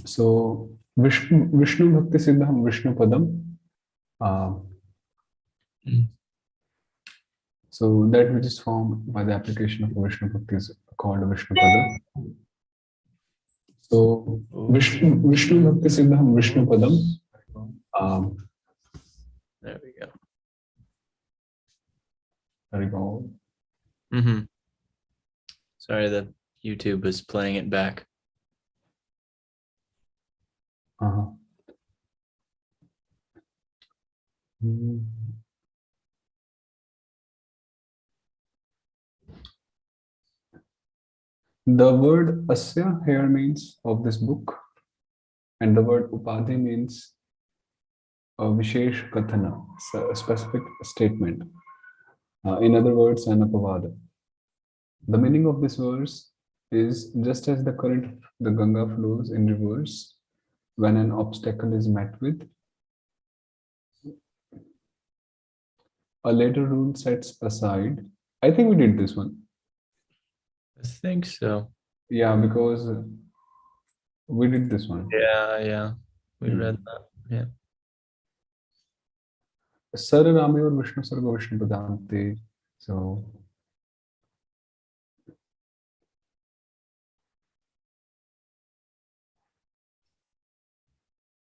So Vishnu Bhakti Siddham Vishnu Padam. Uh, so that which is formed by the application of Vishnu Bhakti is called Vishnu Pada. So Vishnu Bhakti Siddham Vishnu Padam. There we go. There you go. Sorry, the YouTube was playing it back. The word asya here means of this book, and the word upadhi means a vishesh kathana, a specific statement. In other words, an apavada. The meaning of this verse is just as the current of the Ganga flows in reverse when an obstacle is met with, a later rule sets aside. I think we did this one. I think so. Yeah, because we did this one. Yeah. We read that. Yeah. Sar Rame or Vishnu Sarga Vishnu Padante. So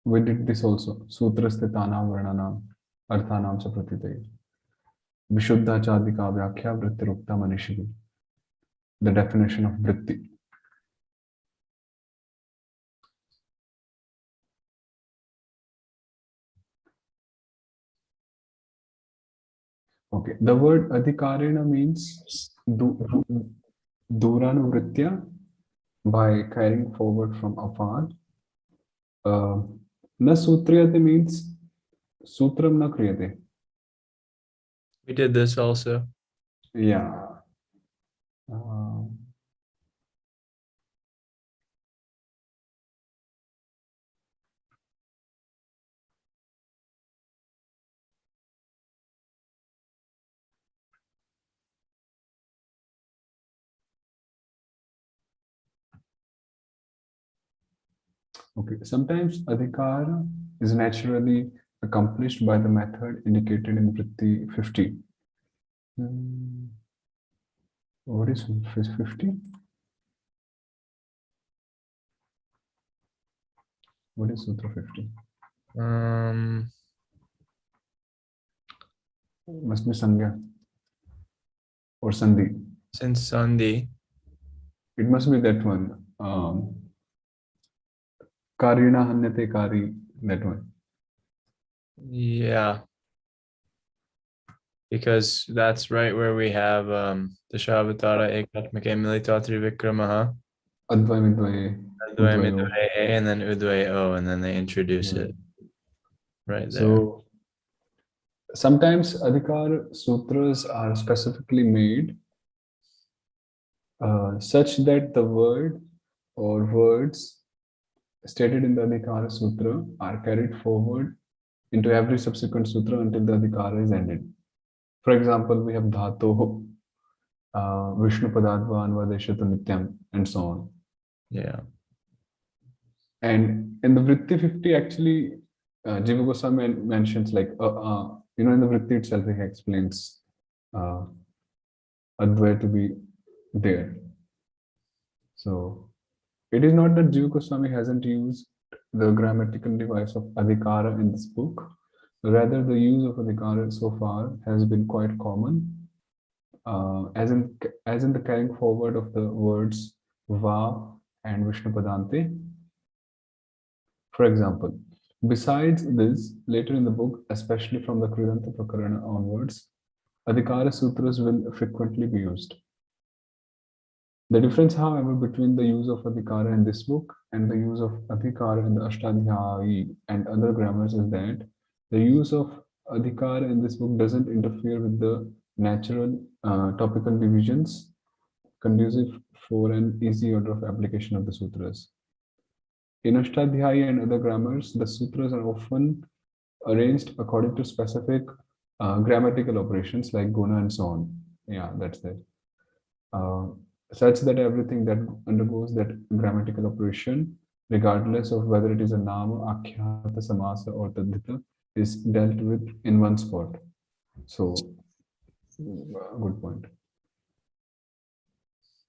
we did this also. Sutra Sthitanam Varnanam Arthanam Sapratite. Vishuddha Chadika Vyakhya Vrittirukta Manishi. The definition of Vritti. Okay, the word adhikarena means duranuvritya, by carrying forward from afar. Na sutriyate means sutram na kriyate. We did this also. Yeah. Okay, sometimes adhikara is naturally accomplished by the method indicated in Vritti 50. What is 50? What is Sutra 50? Must be Sangya or Sandhi. Since Sandhi. It must be that one. Karina Hanyate Kari, that one. Yeah. Because that's right where we have the Shavatara Ekatmake Milita Trivikramaha. Advay Midvaye. And then Udvay O, and then they introduce it right there. So sometimes Adhikar sutras are specifically made such that the word or words stated in the Adhikara Sutra are carried forward into every subsequent sutra until the Adhikara is ended. For example, we have Dhatu, Vishnu Padadva, Anvadeshatu Nityam, and so on. Yeah. And in the Vritti 50, actually, Jiva Goswami mentions like, in the Vritti itself, he explains Advaya to be there. So it is not that Jiva Goswami hasn't used the grammatical device of Adhikara in this book. Rather, the use of Adhikara so far has been quite common, as in the carrying forward of the words Va and Vishnu Padante. For example, besides this, later in the book, especially from the Kridanta Prakarana onwards, Adhikara Sutras will frequently be used. The difference, however, between the use of Adhikara in this book and the use of Adhikara in the Ashtadhyayi and other grammars is that the use of Adhikara in this book doesn't interfere with the natural topical divisions conducive for an easy order of application of the sutras. In Ashtadhyayi and other grammars, the sutras are often arranged according to specific grammatical operations like guna and so on. Yeah, that's it. Such that everything that undergoes that grammatical operation regardless of whether it is a nama, akhyata, samasa, or tadhita, is dealt with in one spot. So, good point.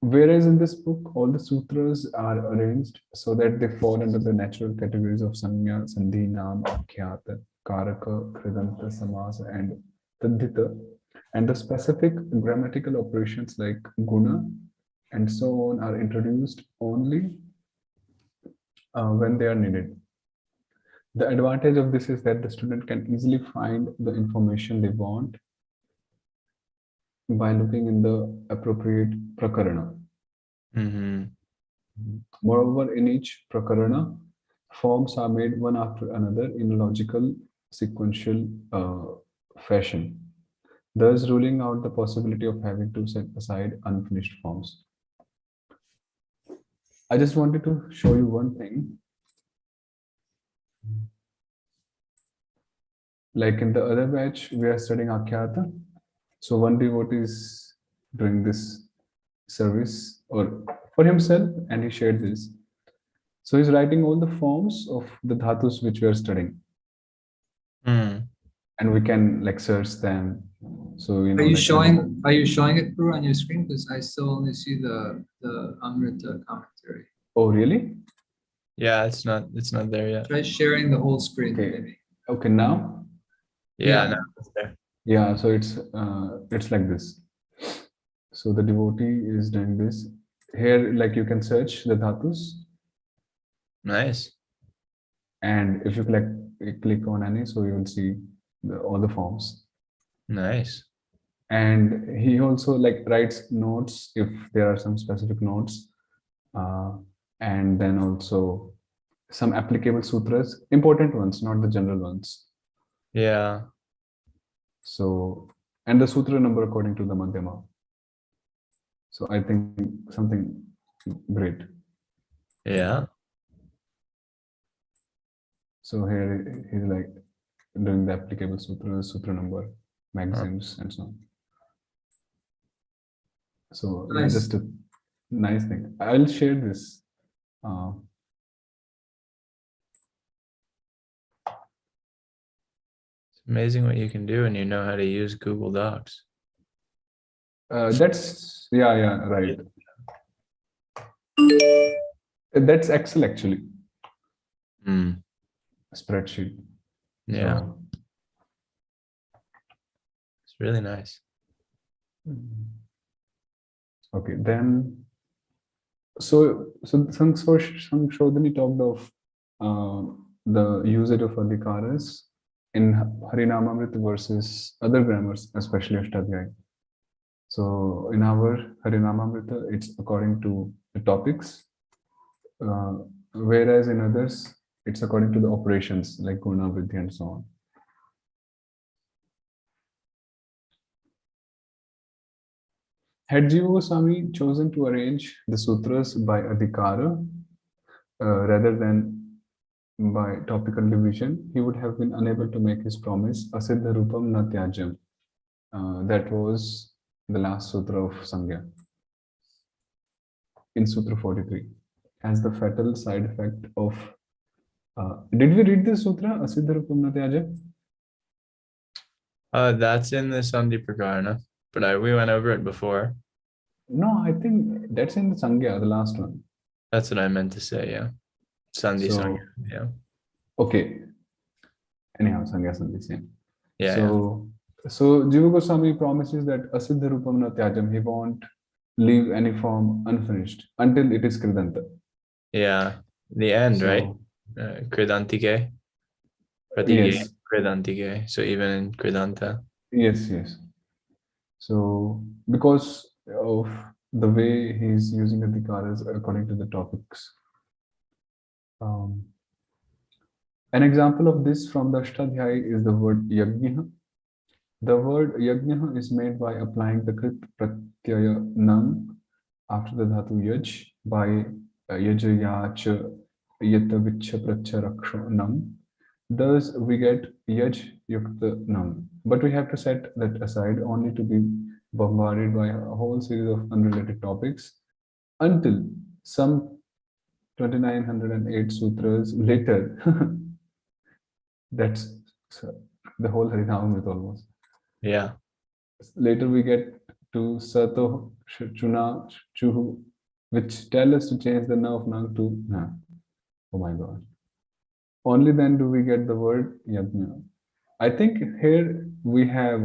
Whereas in this book, all the sutras are arranged so that they fall under the natural categories of Sanya, Sandhi, Nam, Akhyata, Karaka, Kridanta, Samasa, and Tadhita, and the specific grammatical operations like Guna and so on are introduced only when they are needed. The advantage of this is that the student can easily find the information they want by looking in the appropriate prakarana. Mm-hmm. Moreover, in each prakarana, forms are made one after another in a logical, sequential fashion, thus ruling out the possibility of having to set aside unfinished forms. I just wanted to show you one thing. Like in the other batch, we are studying Akhyata. So one devotee is doing this service or for himself, and he shared this. So he's writing all the forms of the dhatus which we are studying, Mm. and we can like search them. So Are you showing it through on your screen? Because I still only see the Amrita commentary. Oh, really? Yeah, it's not there yet. Try sharing the whole screen, Okay. maybe. Okay, now. Yeah, Yeah. no, it's there. Yeah, so it's like this. So the devotee is doing this. Here, like you can search the dhatus, Nice. and if you click on any, so you will see all the forms. Nice. And he also like writes notes if there are some specific notes, and then also some applicable sutras, important ones, not the general ones. Yeah. So, and the sutra number according to the Madhyama. So I think something great. Yeah. So here he's like doing the applicable sutras, sutra number, maxims, and so on. So yeah, Nice. just a nice thing. I'll share this. It's amazing what you can do when you know how to use Google Docs. That's yeah, right. That's Excel actually, Mm. spreadsheet. Yeah, So, it's really nice. okay, then so Sankshodhani talked of the usage of adhikaras in Harinamamrita versus other grammars, especially Ashtadhyayi. So in our Harinamamrita, it's according to the topics, whereas in others, it's according to the operations like Guna, Vriddhi, and so on. Had Jiva Goswami chosen to arrange the sutras by adhikara rather than by topical division, he would have been unable to make his promise, Asiddha Rupam Na Tyajam. That was the last sutra of Sangya in Sutra 43, as the fatal side effect of. Did we read this sutra, Asiddha Rupam Na Tyajam? That's in the Sandhi Prakarana, but we went over it before. No, I think that's in the Sangya, the last one. That's what I meant to say, yeah. Sandhi So, Sangha, yeah. Okay. Anyhow, Sangya Sandhi, same. Yeah, So Jiva Goswami promises that Asiddha Rupam Na Tyajam, he won't leave any form unfinished until it is Kridanta. yeah. The end, right? So, Kridantike. yes, Kridantike. So even in Kridanta. yes. So because of the way he's using the adhikaras according to the topics. An example of this from the Ashtadhyayi is the word Yajna. The word Yajna is made by applying the Krit Pratyaya Nam after the Dhatu Yaj by Yajaya Cha Yata Vichya Pracha Raksha Nam. Thus we get Yaj Yukta Nam. But we have to set that aside only to be bombarded by a whole series of unrelated topics until some 2,908 sutras later. That's the whole Harinamamrita almost. Yeah. Later we get to Sato Chuna Chuhu, which tell us to change the nerve nang to na. Oh my god. Only then do we get the word yajna. I think here we have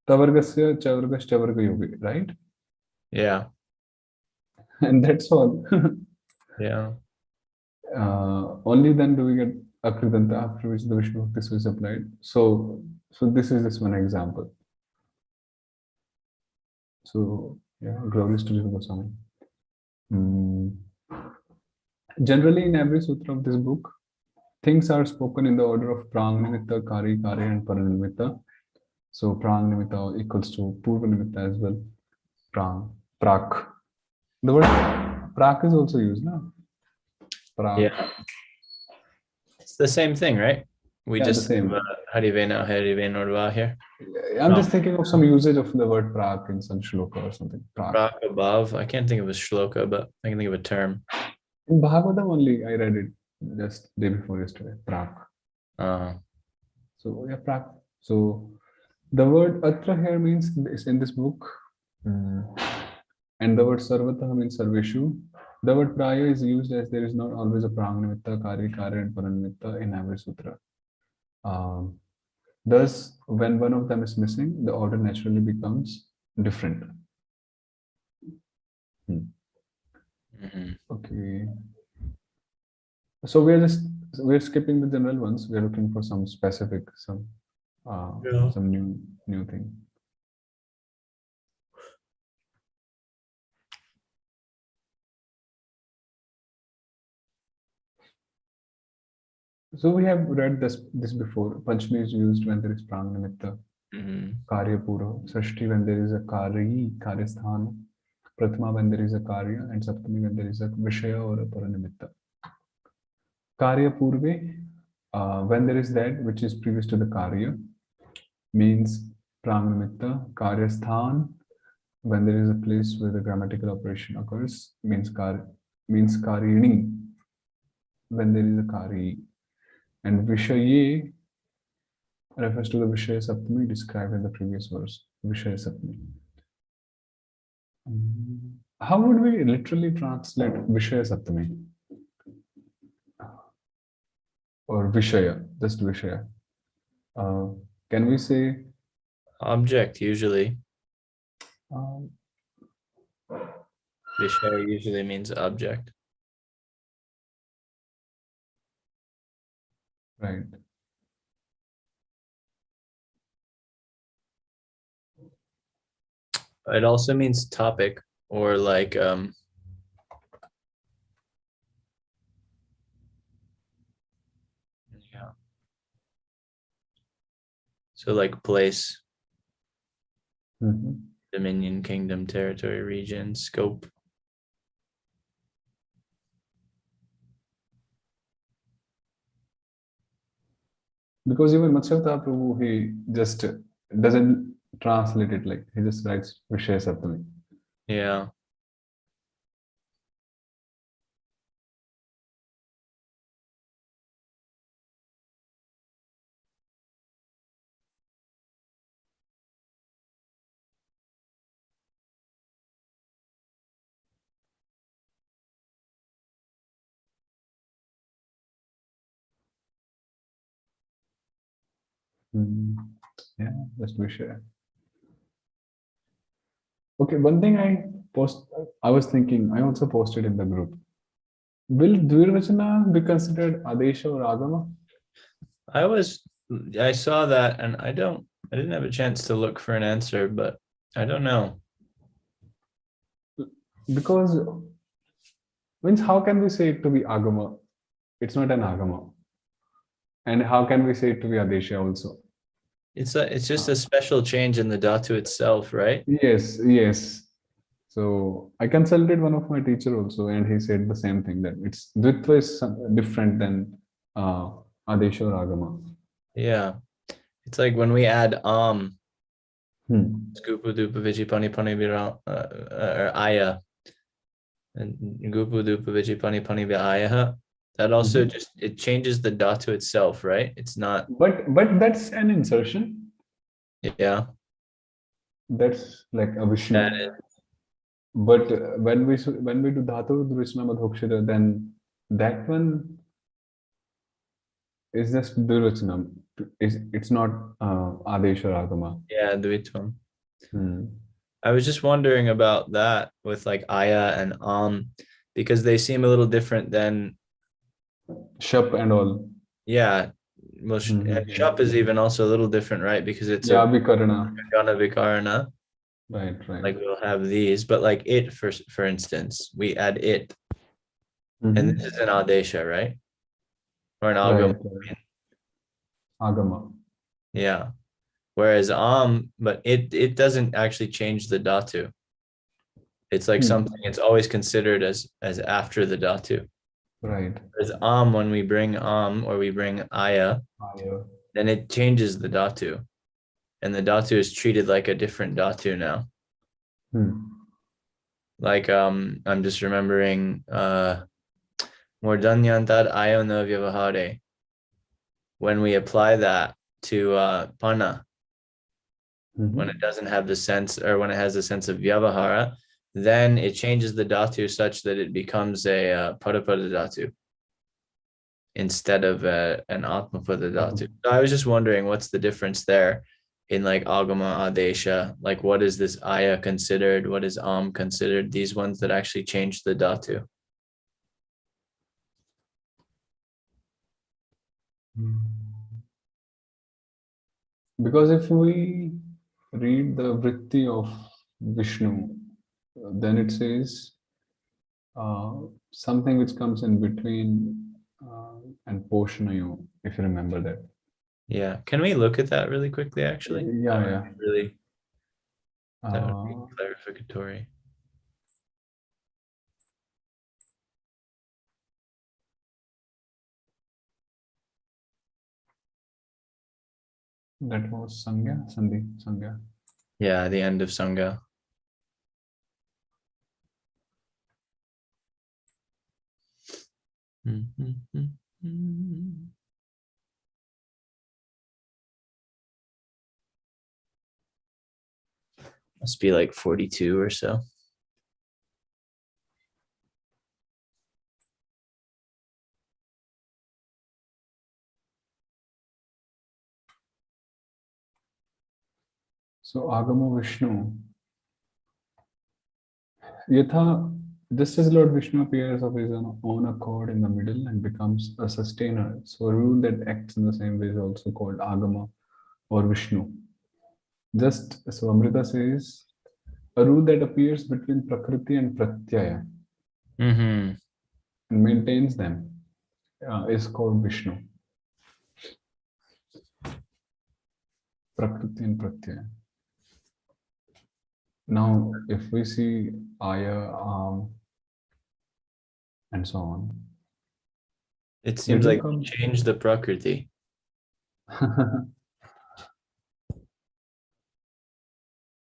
tavargasya chavargas chavarga yogi, right? Yeah. And that's all. Yeah. Only then do we get akridanta, after which the Vishnu Bhakti is applied. So this is just one example. So yeah, glories to Jiva Goswami. Generally, in every sutra of this book, things are spoken in the order of prang nimitta, kari, kari, and paranimitta. So prang nimitta equals to purva nimitta as well. Prang, prak. The word prak is also used, no? Prak. Yeah. It's the same thing, right? We Yeah, just the same. Harivena Urva here. I'm just thinking of some usage of the word prak in some shloka or something. Prak. Prak above. I can't think of a shloka, but I can think of a term. In Bhagavatam only, I read it just day before yesterday. Prak. So yeah, prak. So the word atra here means is in this book, and the word sarvata means sarveshu. The word praya is used as there is not always a prang nimitta, kari, kari, and paranimitta in every sutra. Thus, when one of them is missing, the order naturally becomes different. Okay. So we're skipping the general ones. We're looking for some specific, some new thing. So we have read this before. Panchami is used when there is prang nimitta. Karya pura. Sashti when there is a karyi, karyasthan. Prathama when there is a karya, and Saptami when there is a vishaya or a paranimitta. Karya purve, when there is that which is previous to the karya, means prang nimitta. Karyasthan, when there is a place where the grammatical operation occurs, means karyini, when there is a karyi. And Vishaye refers to the Vishaya Saptami described in the previous verse, Vishaya Saptami. How would we literally translate Vishaya Saptami? Or Vishaya, just Vishaya. Can we say object usually? Vishaya usually means object. Right. It also means topic or like yeah. So like place, dominion, kingdom, territory, region, scope. Because even Matsyavatara Prabhu, he just doesn't translate it, like he just writes Vishaya Saptami. Yeah. Yeah, just Vishaya. Okay, one thing I was thinking, I also posted in the group. Will Dvirvachana be considered Adesha or Agama? I saw that and I didn't have a chance to look for an answer, but I don't know. Because means how can we say it to be Agama? It's not an Agama. And how can we say it to be Adesha also? It's just a special change in the dhatu itself, right? Yes. So I consulted one of my teacher also, and he said the same thing, that it's Dvitva is different than Adesha or Agama. Yeah. It's like when we add Skupa Dupa Vichi Pani Pani Vira or Aya. and gupu dupa vichi pani pani v'ayaha. That also just it changes the dhatu itself, right? It's not. But that's an insertion. Yeah. That's like a Vishnu. That is. But when we do dhatu drishna madhokshita, then that one is just durvachanam. It's not adesha or agama. Yeah, dvitvam. Hmm. I was just wondering about that with like aya and because they seem a little different than Shap and all. yeah. Well, and shop is even also a little different, right? Because it's Yeah, a vikarana. gana vikarana. Right. Like we'll have these, but like it for instance, we add it, and this is an adesha, right? Or an agama. Right. Agama. Yeah. Whereas but it doesn't actually change the dhatu. It's like something it's always considered as after the dhatu. Right. Whereas when we bring or we bring aya, then it changes the dhatu. And the dhatu is treated like a different dhatu now. Like I'm just remembering Mordanyantad ayona vyavahare. When we apply that to pana, when it doesn't have the sense, or when it has the sense of vyavahara, then it changes the dhatu such that it becomes a padapada dhatu instead of an atmapada dhatu. So I was just wondering what's the difference there in like agama adesha, like what is this aya considered, what is considered, these ones that actually change the dhatu. Because if we read the vritti of Vishnu, then it says something which comes in between and Poshanayo, if you remember that. Yeah, can we look at that really quickly actually? Yeah. Really, that would be clarificatory. That was Sangha. Yeah, the end of Sangha. Must be like 42 or so. So Agama Vishnu. Yatha, just as Lord Vishnu appears of his own accord in the middle and becomes a sustainer, so a rule that acts in the same way is also called Agama or Vishnu. Just so Amrita says, a rule that appears between Prakriti and Pratyaya and maintains them is called Vishnu. Prakriti and Pratyaya. Now, if we see Aya, and so on, it seems like we change the Prakriti.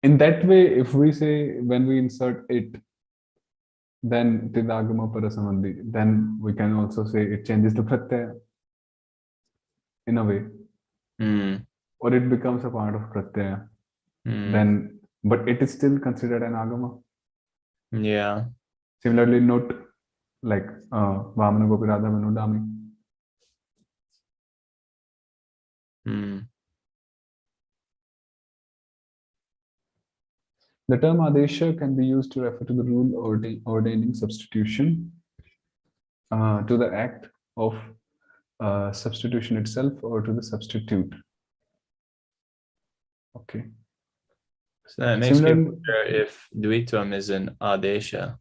In that way, if we say when we insert it, then Tidagama Parasamandhi, then we can also say it changes the Pratyaya in a way. Or it becomes a part of Pratyaya. Then, but it is still considered an Agama. Yeah. Similarly, note like Vamana Gopirada Manudami. The term Adesha can be used to refer to the rule ordaining substitution, to the act of substitution itself, or to the substitute. Okay. So that makes me wonder if Dvitvam is an Adesha.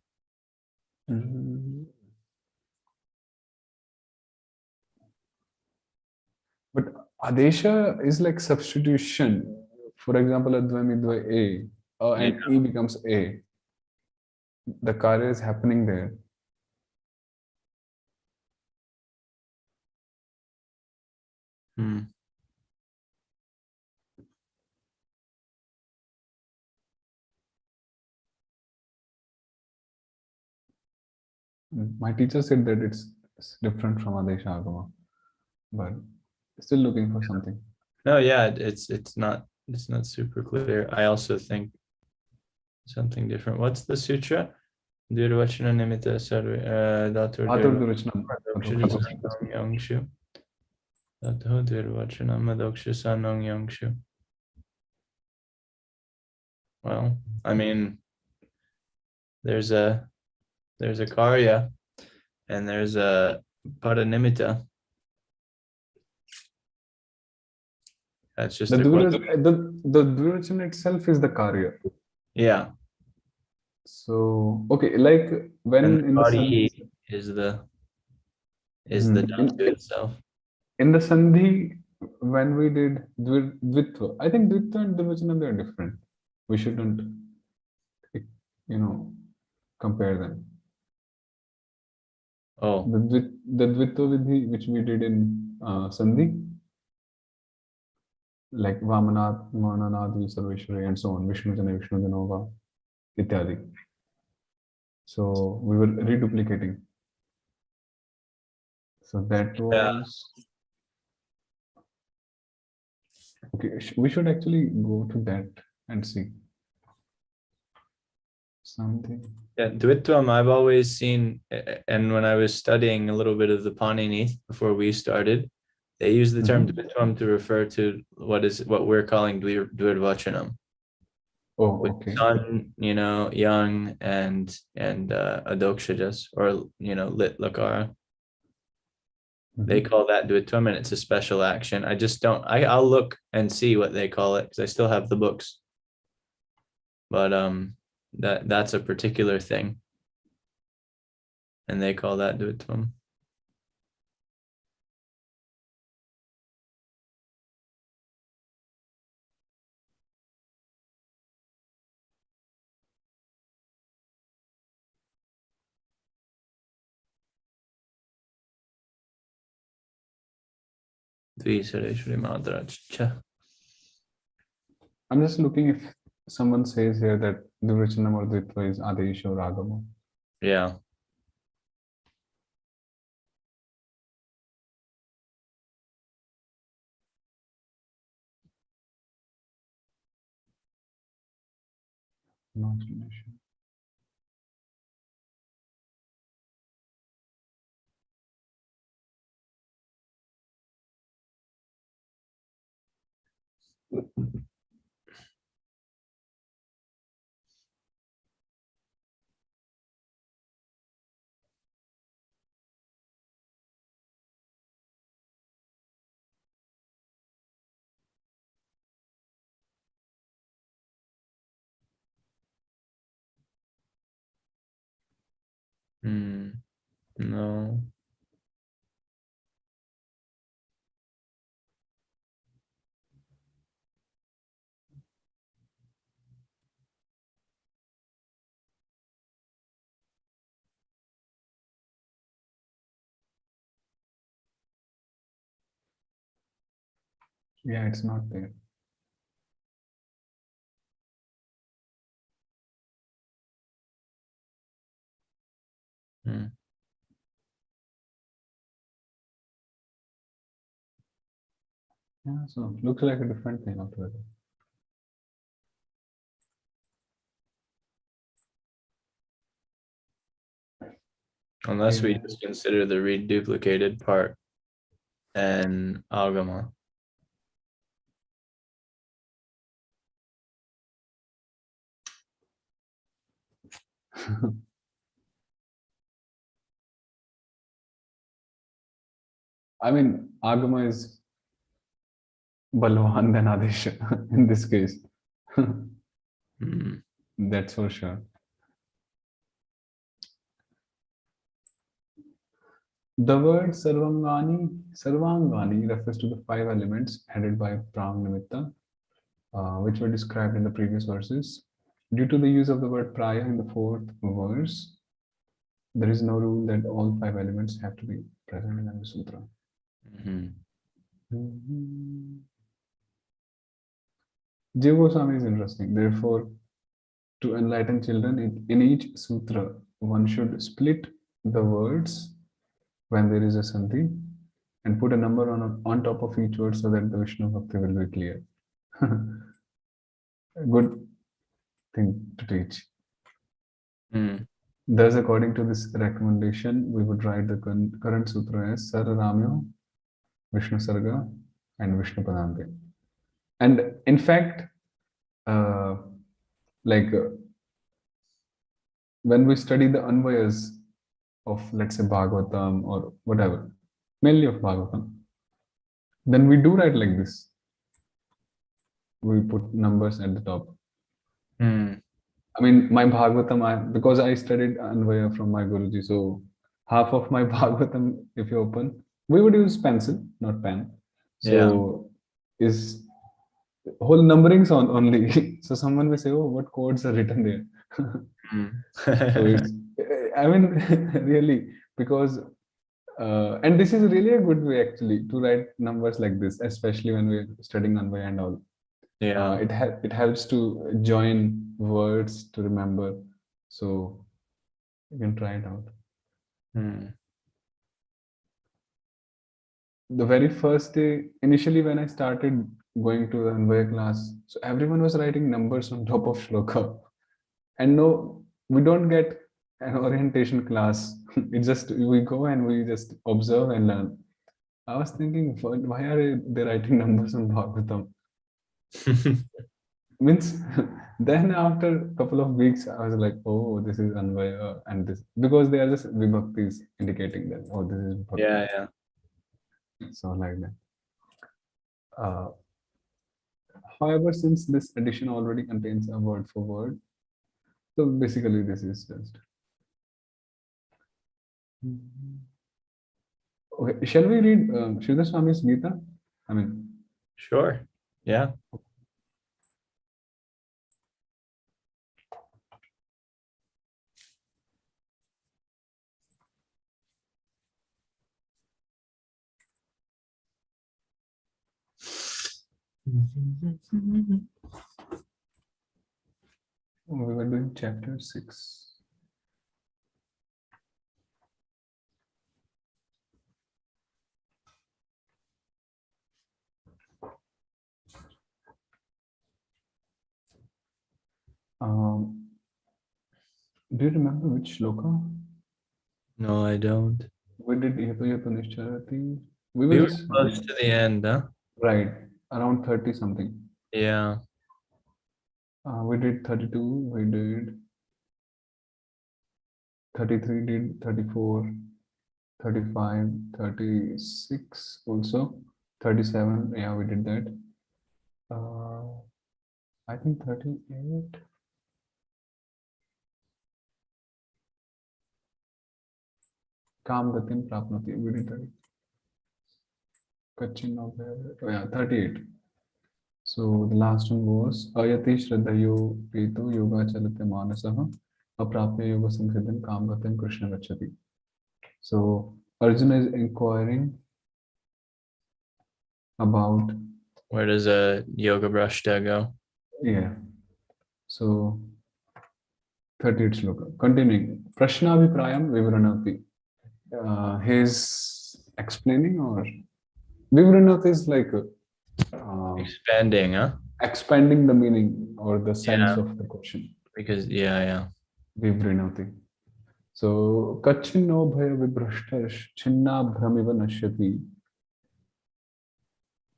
But Adesha is like substitution. For example, Advamidva A, and E becomes A. The karya is happening there. My teacher said that it's different from Adesha Agama, but still looking for something. No, yeah, it's not super clear. I also think something different. What's the sutra? Durvachana nimitta sarve datur Atur Durachanam. sanong yangshu. Datur durvachana madoksha sanong yangshu. Well, I mean, there's a karya and there's a paranimitta. That's just The a Durachan itself is the Karya. yeah. So okay, like when And in the body Sandhi, is the in, dhatu itself. in the Sandhi, when we did Dvitva, I think Dvitva and Durvachanam, they are different. We shouldn't, compare them. Oh, The Dvitva Vidhi, which we did in Sandhi, like Vamanat, Mananad, Sarveshwari, and so on, Vishnu Jana, Vishnu Janova, ityadi. So we were reduplicating. So that was okay. We should actually go to that and see something. yeah, Dvitvam I've always seen, and when I was studying a little bit of the Panini before we started, they use the term Dvitvam to refer to what we're calling Dvirvachanam. Oh, With okay. sun, young and adokshajas, or lit lakara. They call that Dvitvam, and it's a special action. I just don't. I'll look and see what they call it because I still have the books. But that's a particular thing, and they call that Dvitvam. I'm just looking if someone says here that Durachanam or Dvitva is Adesha or Agama. Yeah. No explanation. No. Yeah, it's not there. Hmm. Yeah, so looks like a different thing altogether. Unless we Yeah. just consider the reduplicated part and agama. I mean, Agama is Balwan than Adesha in this case. That's for sure. The word Sarvangani refers to the 5 elements headed by Prang Nimitta, which were described in the previous verses. Due to the use of the word Praya in the 4th verse, there is no rule that all 5 elements have to be present in the sutra. Jiva Goswami is interesting. Therefore, to enlighten children in each sutra, one should split the words when there is a Sandhi and put a number on top of each word so that the Vishnu Bhakti will be clear. Good thing to teach. Thus, according to this recommendation, we would write the current sutra as Sar Ramyo, Vishnu Sarga, and Vishnu Padante. And in fact, like when we study the Anvayas of, let's say, Bhagavatam or whatever, mainly of Bhagavatam, then we do write like this. We put numbers at the top. I mean, my Bhagavatam, because I studied Anvaya from my Guruji, so half of my Bhagavatam, if you open, we would use pencil, not pen. So is whole numberings on only. So someone will say, "Oh, what codes are written there?" So it's, I mean, really, because and this is really a good way actually to write numbers like this, especially when we're studying Anvaya and all. It helps to join words to remember, so you can try it out. The very first day, initially when I started going to the Anvaya class, so everyone was writing numbers on top of shloka, and no, we don't get an orientation class. It's just we go and we just observe and learn. I was thinking, why are they writing numbers on Bhagavatam? Means then after a couple of weeks I was like, oh, this is Anvaya and this, because they are just vibhaktis indicating that, oh, this is Bhakti. So like that. However, since this edition already contains a word for word, so basically this is just okay. Shall we read Sridhar Swami's Gita? I mean, sure. Yeah. we were doing chapter 6. Do you remember which shloka? No, I don't. We did Yato Yato Nishcharati. We were close to the end, huh? Right, around 30 something. Yeah. We did 32, we did 33, did 34, 35, 36 also, 37, yeah, we did that. I think 38. Kam Gatin Prapnati, we did 30. Kachin of oh yeah, 38. So the last one was Ayati Shraddhayo Peto Yoga Chalate Manasaha Aprapya Yoga Samsiddham Kam Gatin Krishna Gachati. So Arjuna is inquiring about where does a yoga brashta go? Yeah. So 38 shloka. Continuing. Prashna Viprayam Vivranati. He's explaining, or Vivranati is like expanding, huh? Expanding the meaning or the sense of the question. Because Vivranati. So Kachino Bhaya Vibrashtash Chinna Brahmiva Nashyati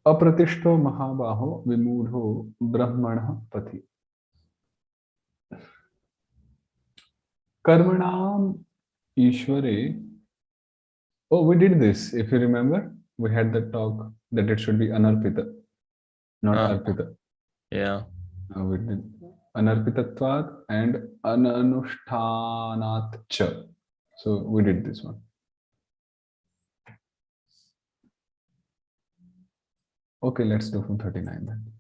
Apratishto Mahabaho Vimudho Brahmana Pati. Karmanam Ishware. Oh, we did this. If you remember, we had the talk that it should be Anarpita, not Arpita. Yeah. We did Anarpitatvat and Ananushtanat cha. So we did this one. Okay, let's do from 39 then.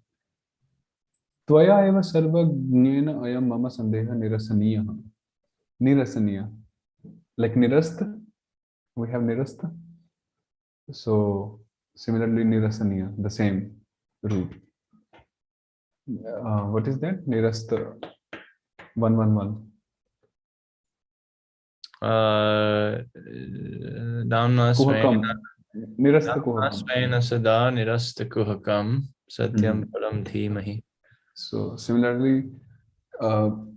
Tvaya eva sarva gnena ayam mama sandeha nirasaniya. Nirasaniya. Like nirasta, we have nirasta. So similarly nirasaniya, the same root. What is that? Nirasta 111. Damna Kuhakam. Nirasta Damna kuhakam. Svena Sada Nirasta Kuhakam Satyam Param Dhimahi. So similarly,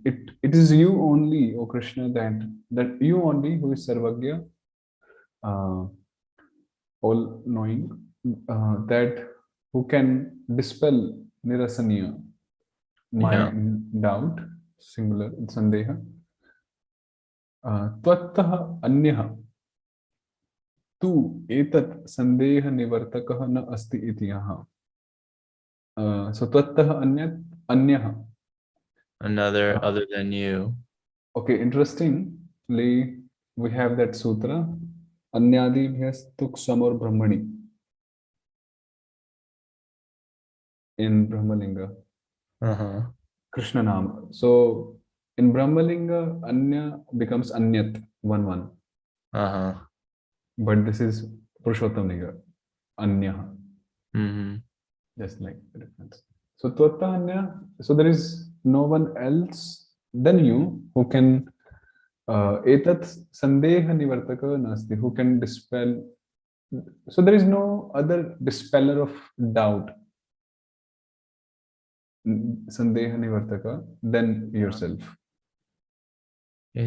it is you only, O Krishna, that you only who is Sarvagya, all knowing, that who can dispel nirasaniya, my Yeah. doubt, singular sandeha. Tvattah anyah tu etat sandeha nivartakah na asti iti yaha. So tvattah anyah. Another other than you. Okay, interestingly, we have that sutra, Anyadibhyas tuk samor brahmani, in Brahmalinga, Krishna Nama. So in Brahmalinga, Anya becomes Anyat, one. But this is Purushottam Linga, Anya, just like the difference. So Tvatta Anya, so there is no one else than you who can etat sandeha nivartaka nasti, who can dispel. So there is no other dispeller of doubt, sandeha nivartaka, than yourself. I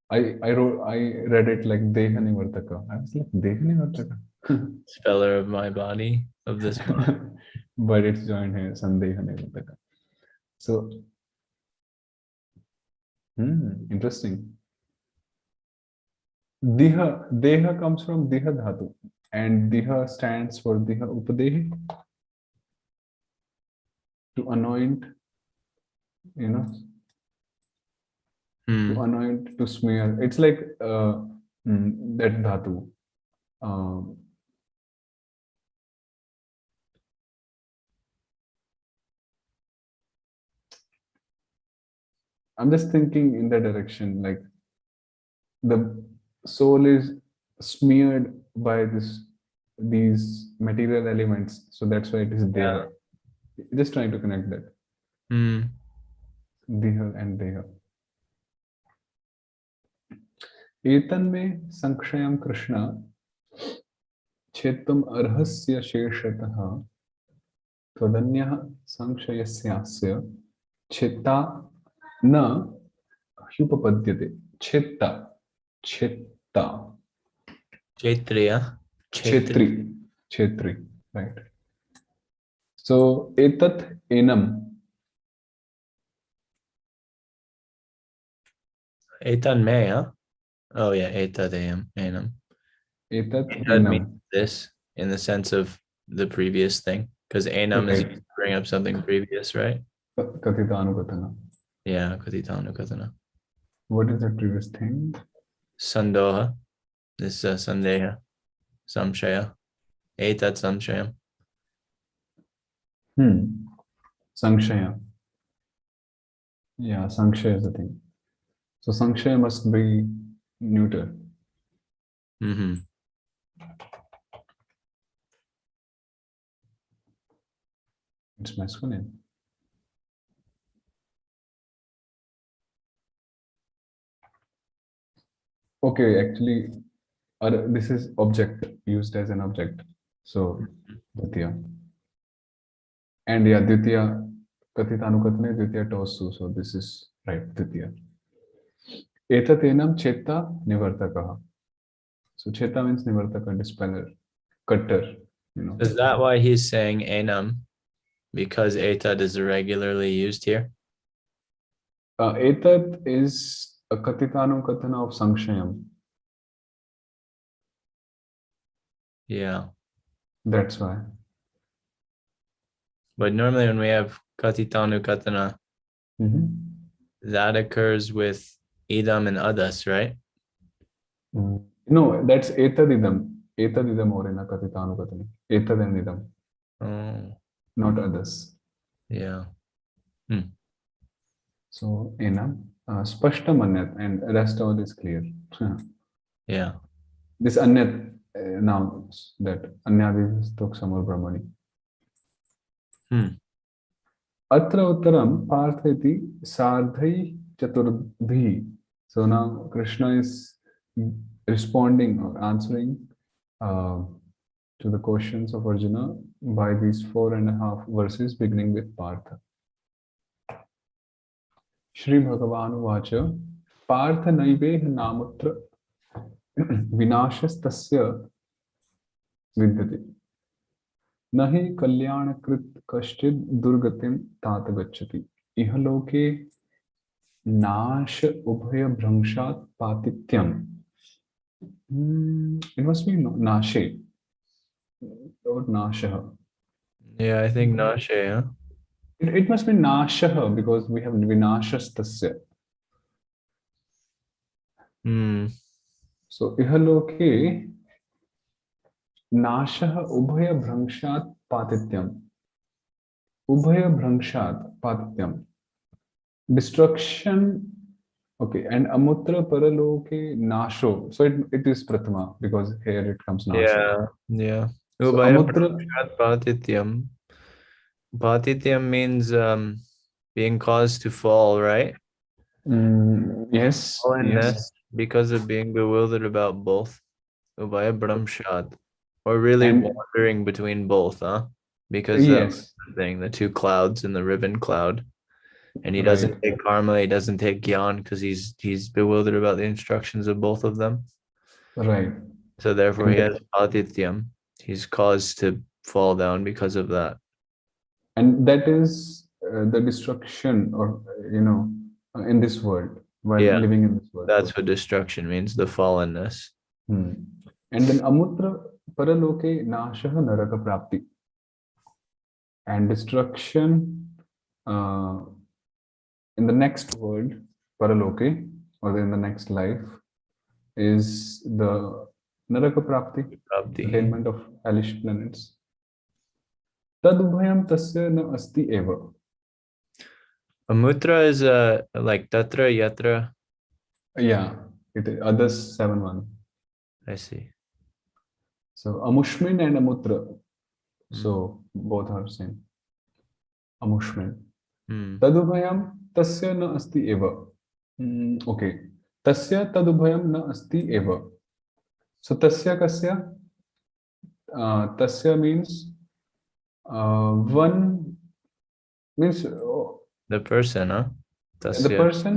read it like deha nivartaka. I was like deha nivartaka. Speller of my body, of this body. But it's joined here, sandeha nivartaka. So interesting. Deha comes from diha dhatu, and diha stands for diha upadehi, to anoint, to anoint, to smear. It's like that dhatu. I'm just thinking in that direction, like the soul is smeared by these material elements, so that's why it is deha. Just trying to connect that. Diha and deha. Etan me sankshayam Krishna chetum arhasya sheshataha tvadanyah sankshayasya chitta na hyupapadyate. Chitta. Kshetriya. Kshetri, right. So etat enam. Etan me, huh? Oh yeah, etat enam. Etat That means enam. this in the sense of the previous thing, because enam is used to bring up something previous, right? Katita anukatana. Yeah, katita anukatana. What is the previous thing? Sandoha. This is sandeha. Samshaya. Etat samshayam. Sankshaya. Yeah, Sankshaya is the thing. So Sankshaya must be neuter. It's masculine. Okay, actually, this is object, used as an object. So Dvitiya. And yeah, Dvitiya, Katitanukatane, Dvitiya Tosu. So this is right, Dvitiya. Etatenam Cheta Nivartakaha. So Cheta means Nivartaka, dispeller, cutter. Is that why he's saying enam? Because etat is regularly used here? Etat is a Katitanukatana of Sankshayam. Yeah. That's why. But normally when we have katitanukatana, that occurs with idam and adas, right? No, that's etadidam. Etadidam orena katitanukatani. Etad and idam. Oh. Not others. Yeah. So enam, spashtam anyat, and rest all is clear. Yeah. This anyat nouns, that anyadistuk samar brahmani. Atra uttaram partheti sardhai Chaturdhi. So now Krishna is responding or answering to the questions of Arjuna by these 4.5 verses beginning with Partha. Shri Bhagavan Vacha Partha Naiveh Namutra Vinashastasya Vidyate Nahi Kalyanakrit Kashchid Durgatim Tata Gacchati Ihaloke Nash Ubhaya Bhrangshat Patityam. It must be Nashe or Nashaha. Yeah, I think Nashe, huh? It must be Nashaha because we have Vinashastasya. So Ihaloke Nashaha Ubhaya Bhrangshat Patityam. Ubhaya Bhrangshat Patityam. Destruction. Okay, and Amutra Paraloke Nasho. So it is Prathama because here it comes Nasho. Yeah. So Ubhaya Amutra. Bhrangshat Patityam. Patityam means being caused to fall, right? Yes. Fallenness because of being bewildered about both. Ubhaya Bhrangshat. Or really And wandering between both, huh? Because yes, the thing, the two clouds in the ribbon cloud. And he right, doesn't take karma, he doesn't take gyan because he's bewildered about the instructions of both of them. right. So therefore he And has adityam. He's caused to fall down because of that. and that is the destruction, or in this world while Yeah, living in this world. that's what destruction means, the fallenness. And then Amutra Paraloke Nashaha Naraka Prapti. And destruction in the next world, Paraloke, or in the next life, is the Naraka Prapti, Prapti. attainment of hellish planets. Tadubhayam tasya na asti eva. Amutra is like tatra yatra. Yeah, it is others 7-1. I see. So Amushmin and Amutra. So both are same. Amushmin. Tadubhayam tasya na asti eva. Okay. Tasya tadubhayam na asti eva. So tasya kasya? Tasya means one means The person, huh? the Tasya. person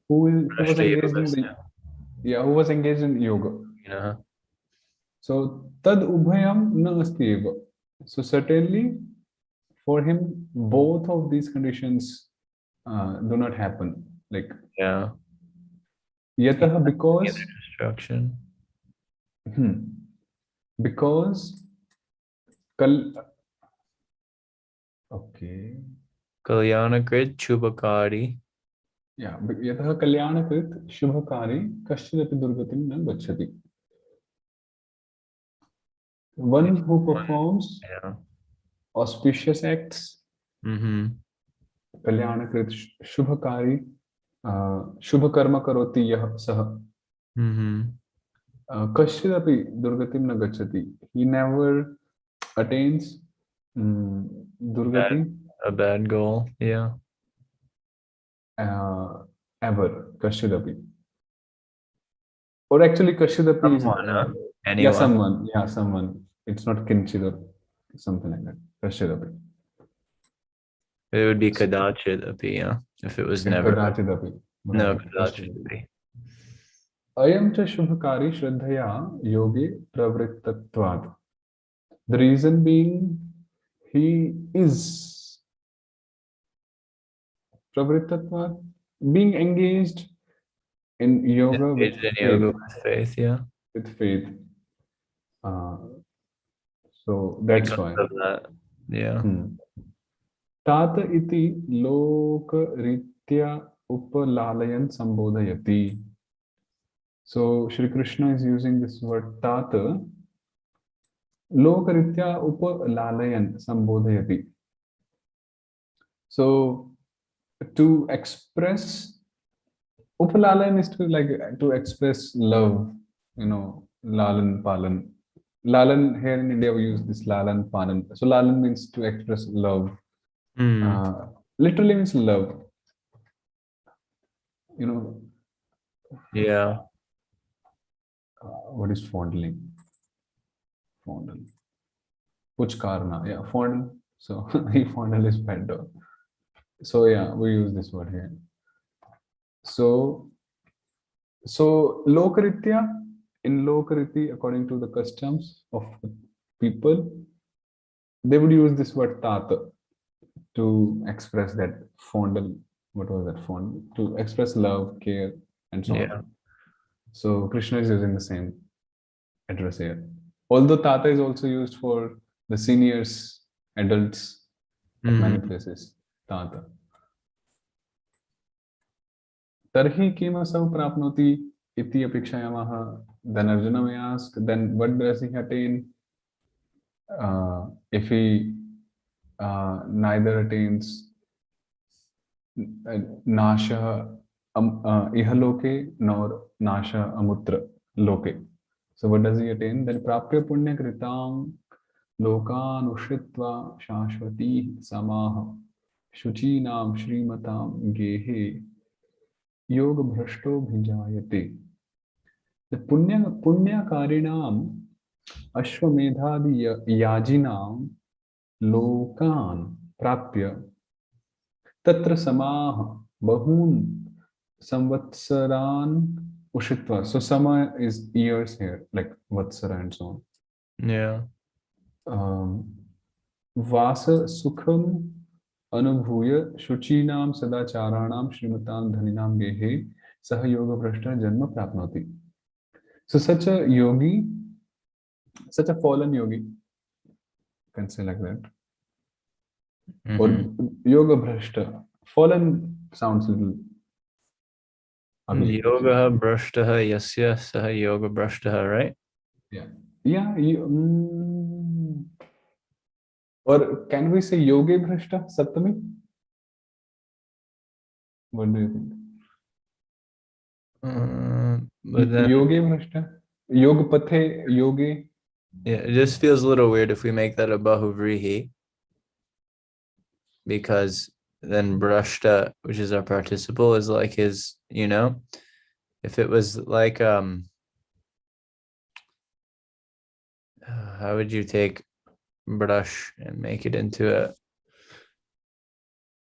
who was engaged in the who was engaged in yoga. So tad ubhayam na asti eva. So certainly for him both of these conditions do not happen. Like yatah because destruction. Because okay. Kalyanakrit Shubhakari. Yeah, yatah kalyanakrit shubhakari kaschidapi durgatim na gacchati. One who performs auspicious acts, kalyanakrit shubhakari, shubhakarma karoti yah saha. Kaschidapi durgatim na gacchati. He never attains durgati. A bad goal, Ever, kaschidapi. Or actually, kaschidapi is anyone. someone. It's not kinchid or something like that. Kaschidapi. It would be kadachit api, if it was never. Kadachidapi. No, kadachit api. Ayam cha shubhakari shraddhaya yogi pravrittatvad. The reason being, he is pravrittatvad, being engaged in yoga with faith. With faith. So that's because why. of that. Tata iti loka ritya upalalayan sambodhayati. So Shri Krishna is using this word Tata. Loka ritya upalalayan sambodhayati. So to express, upalalayan is to express love, lalan palan. Lalan, here in India we use this lalan palan. So lalan means to express love. Literally means love. You know, Yeah. what is fondling? Fondle. Puchkarna. Yeah, fondle. So fondle is pet dog. So yeah, we use this word here. So Lokaritya, in Lokariti, according to the customs of people, they would use this word tata to express that fondle. What was that fondle? To express love, care, and so Yeah. on. So Krishna is using the same address here. Although tata is also used for the seniors, adults of many Mhm. places. Tata. Tarhi किमसौ प्राप्नोति इति अपेक्षयामः. Then Arjuna may ask, then what does he attain if he neither attains nasha ihaloke nor nasha amutra loke? So what does he attain? Then prapya punya kritam lokanushritva shashvati samaha shuchinam shrimatam gehe योग भ्रष्टो भिजायते. The punyakarinam ashwamedhadi yajinam lokan prapya tatra samaha bahun samvatsaran ushitva. So sama is years here, like vatsara and so Yeah. on. Vasa sukham अनुभूय शुचीनाम सदाचाराणाम श्रीमताम धनिनाम गेहे सह योग भ्रष्ट जन्म प्राप्नोति. So such a yogi, such a fallen yogi, you can say like that, or yoga bhrashta. Fallen sounds little ugly. Yoga brashtaha yasya saha yoga brashtaha, right? Yeah, yeah. Or can we say yoge bhrashta saptami? What do you think? But then, Yoge bhrashta, yog pathe yoge. yeah, it just feels a little weird if we make that a bahuvrihi, because then brashta, which is our participle, is like his, if it was like, how would you take brush and make it into a,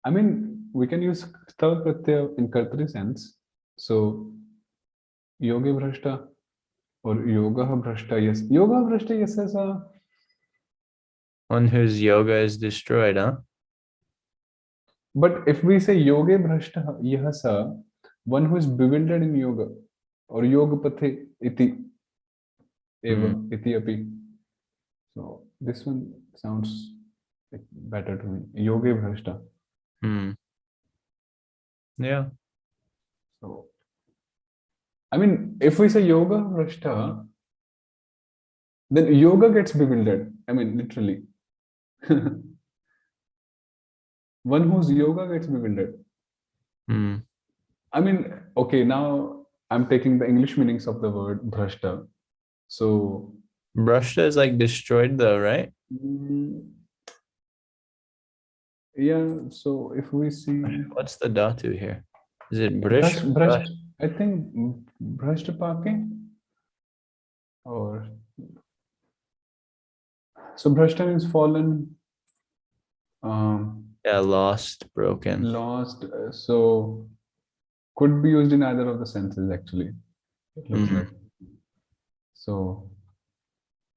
I mean, we can use stav pratyaya in kartri sense. So yoge bhrashta or yoga bhrashta. Yes, yoga bhrashta. Yes, as a one whose yoga is destroyed, huh? but if we say yoge bhrashta yah sa, one who is bewildered in yoga, or yoga pathe iti eva iti api. So this one sounds like better to me. Yoge bhrashta. Yeah. So I mean, if we say yoga bhrashta, then yoga gets bewildered. I mean, literally. One whose yoga gets bewildered. I mean, okay, now I'm taking the English meanings of the word bhrashta. So Brashta is like destroyed though, right? yeah, so if we see What's the dhatu here? Is it brush, brish? brush, I think brushed pake or so brushed means fallen, Yeah, lost, broken. lost. So could be used in either of the senses actually. It looks like. So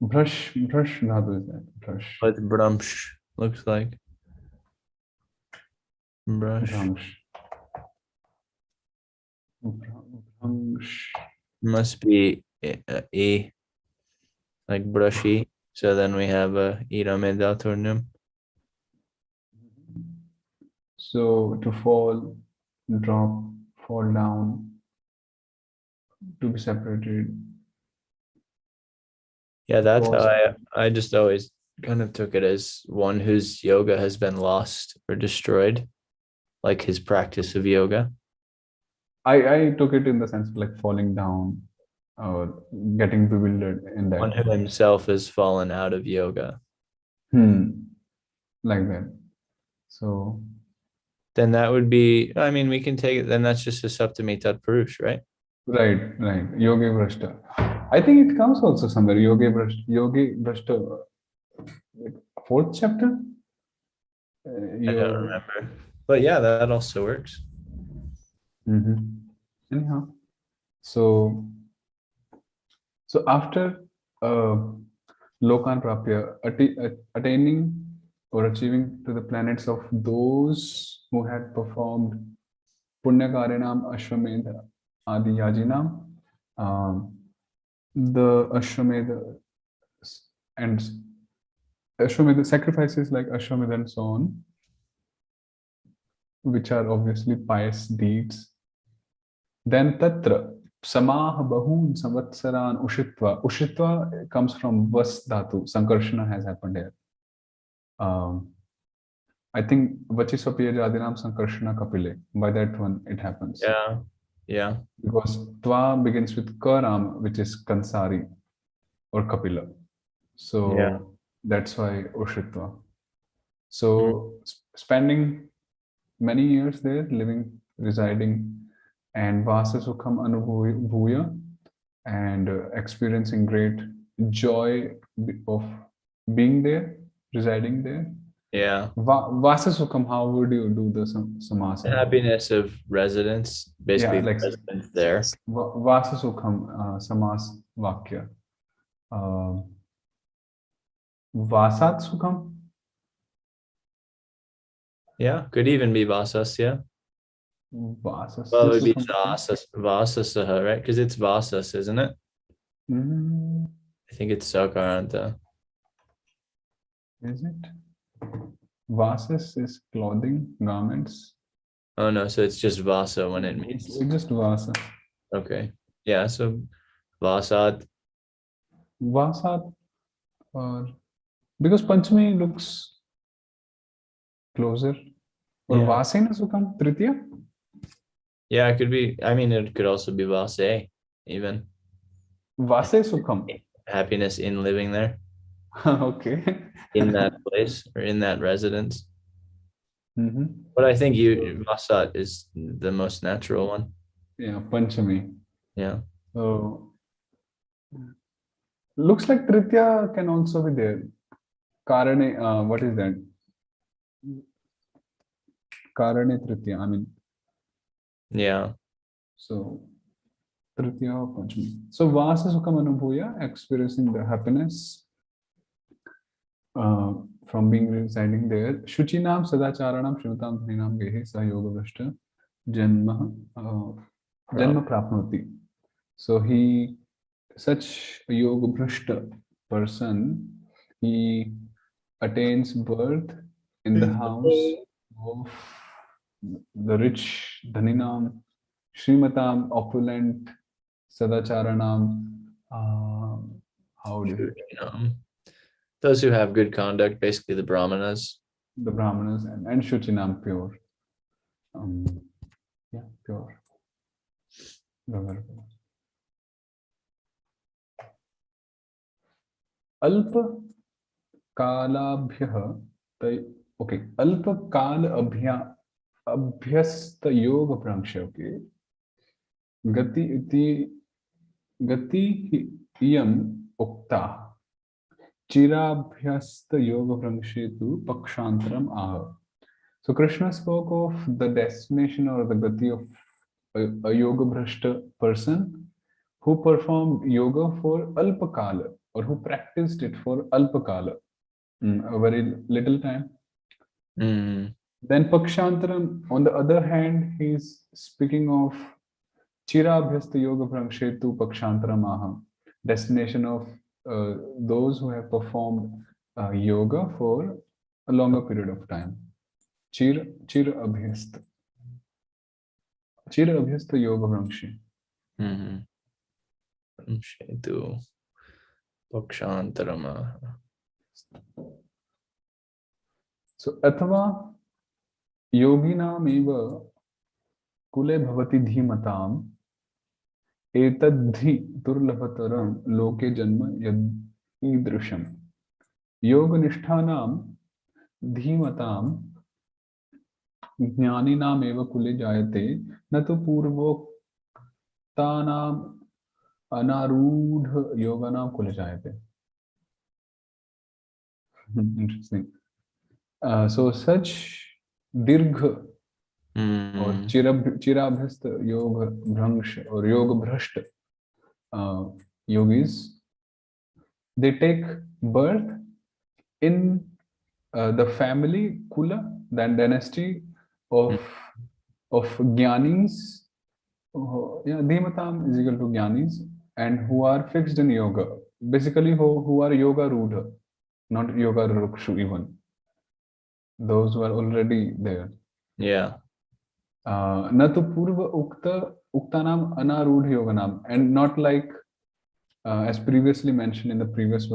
brush dhatu is that brush. What brumsh looks like. Brush. Bhrangsh. Must be a like brushy. So then we have a irame daturnum. So to fall, drop, fall down, to be separated. Yeah, that's False. how I just always kind of took it as one whose yoga has been lost or destroyed, like his practice of yoga. I took it in the sense of like falling down or getting bewildered in One that. who himself has fallen out of yoga. Like that. So then that would be, I mean, we can take it, then that's just a Saptami Tat Purush, right? Right, right. Yogi Vrashta. I think it comes also somewhere. Yogi Vrashta, like fourth chapter. I don't Yoga. remember. But yeah, that also works. Anyhow, so after Lokan Prapya, attaining or achieving to the planets of those who had performed Punyakarinam Ashwamedha Adi Yajinam, the Ashwamedha and Ashwamedha sacrifices like Ashwamedha and so on, which are obviously pious deeds. Then Tatra Samah Bahun Samvatsaran Ushitva. Ushitva comes from Vas Dhatu. Sankarshana has happened here. I think Vachisvapiya Jadinam Sankarshana Kapile. By that one, it happens. Yeah. Yeah. Because Twa begins with Karam, which is Kansari or Kapila. So Yeah. that's why Ushitva. So spending many years there, living, residing, and Vasa Sukham Anubhuya, and experiencing great joy of being there, residing there. Yeah. Vasa Sukham, how would you do the samasa? The happiness of residence, basically Yeah, like residence there. Vasa Sukham, samas vakya. Vasat Sukham? Yeah, could even be Vasas, yeah. Vasas. Well, it would be Vasasaha, right? Because it's Vasas, isn't it? I think it's Sakaranta. Is it? Vasas is clothing, garments. Oh no, so it's just Vasa when it means. It's just Vasa. Okay. Yeah, so Vasat. Vasat, because Panchami looks closer. Or Yeah. Vasena Sukham, Tritiya? Yeah, it could be. I mean, it could also be Vase, even. Vase Sukham. Happiness in living there, Okay. in that place or in that residence. Mm-hmm. But I think Vasat is the most natural one. Yeah, Panchami. Yeah. So looks like Tritiya can also be there. Karane, what is that? Karane Tritiya, I mean. Yeah. So Tritiya or Panchami. So Vasa Sukham Anubhuya, experiencing the happiness from being residing there. Shuchinam Sadacharanam Shrimatam Dhrinam Gehe Sa Yoga Vrashta Janma Prapnoti. So he, such a Yoga Vrashta person, he attains birth in the house of the rich Dhaninam, Shrimatam, opulent, Sadacharanam, how do you those who have good conduct, basically the Brahmanas. The Brahmanas and Shuchinam, pure. Yeah, pure. Alpa Kalabhyah, okay, Alpa Kala Abhyasta Yoga Pranksha, okay. Gati Iyam Ukta Chirabhyasta Yoga Prangshetu Pakshantaram Aha. So Krishna spoke of the destination or the gati of a yoga bhrashta person who performed yoga for alpakala or who practiced it for alpakala, a very little time. Then Pakshantaram, on the other hand, he is speaking of Chirabhyasta Yoga Prangshetu Pakshantaram Aha, destination of those who have performed yoga for a longer period of time. Chira Abhyasta. Chira Abhyasta Yoga Prangshe. Prangshetu Pakshantaram Aha. So Athava Yoginam eva Kule Bhavati Dhimatam Etadhi Durlabhataram Loke Janma Yadidrusham Yoga Nishthanam Dhimatam ज्ञानिनामेव कुले जायते न तु पूर्वोक्तानाम् अनारूढ़ योगानां कुले जायते. Interesting. So such dirgha or chirabhyast yoga bhransh or yoga bhrasht yogis, they take birth in the family kula, the dynasty of Gyanis. Yeah, Dhimatam is equal to Gyanis, and who are fixed in yoga. Basically, who are yoga rudha, not yoga rukshu even. Those who are already there. Yeah. Na tu purva uktanam anarudha yoganam, and not like as previously mentioned in the previous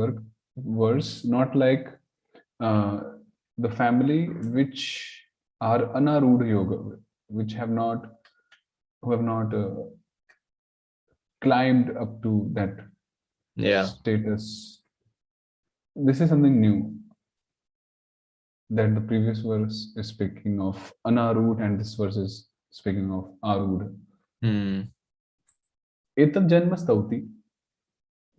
verse, not like the family which are anarudha yoga, which have not climbed up to that status. This is something new that the previous verse is speaking of anarudha and this verse is speaking of arudha. Etad janma stauti.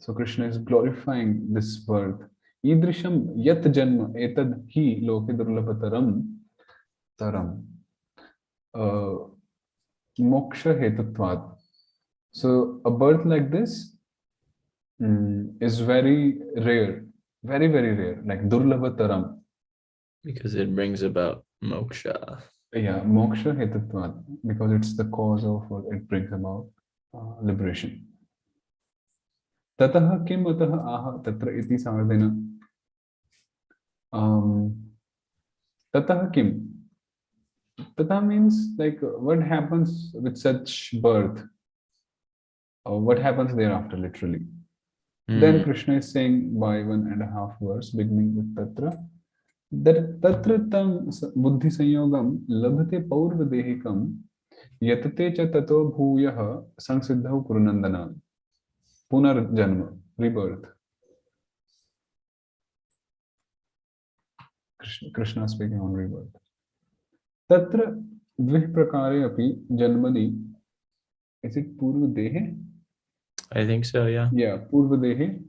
So Krishna is glorifying this birth. Idrisham yat janma etad hi loke durlabhataram taram. Moksha hetutvad. So a birth like this is very rare, very, very rare, like durlabhataram. Because it brings about moksha. Yeah, moksha hetutvad, because it's the cause of what it brings about liberation. Tatah kim atah aha tatra iti samardena. Tatah kim. Tatah means like what happens with such birth, or what happens thereafter, literally. Then Krishna is saying by 1.5 verse, beginning with tatra, that tatra tam buddhi sanyogam labhate paurvadehikam yatate cha tato bhuyah samsiddhau kurunandana. Punarjanma, rebirth. Krishna speaking on rebirth. Tatra dvih prakare api janmani. Is it purva dehe? I think so, yeah. Yeah, purva dehe.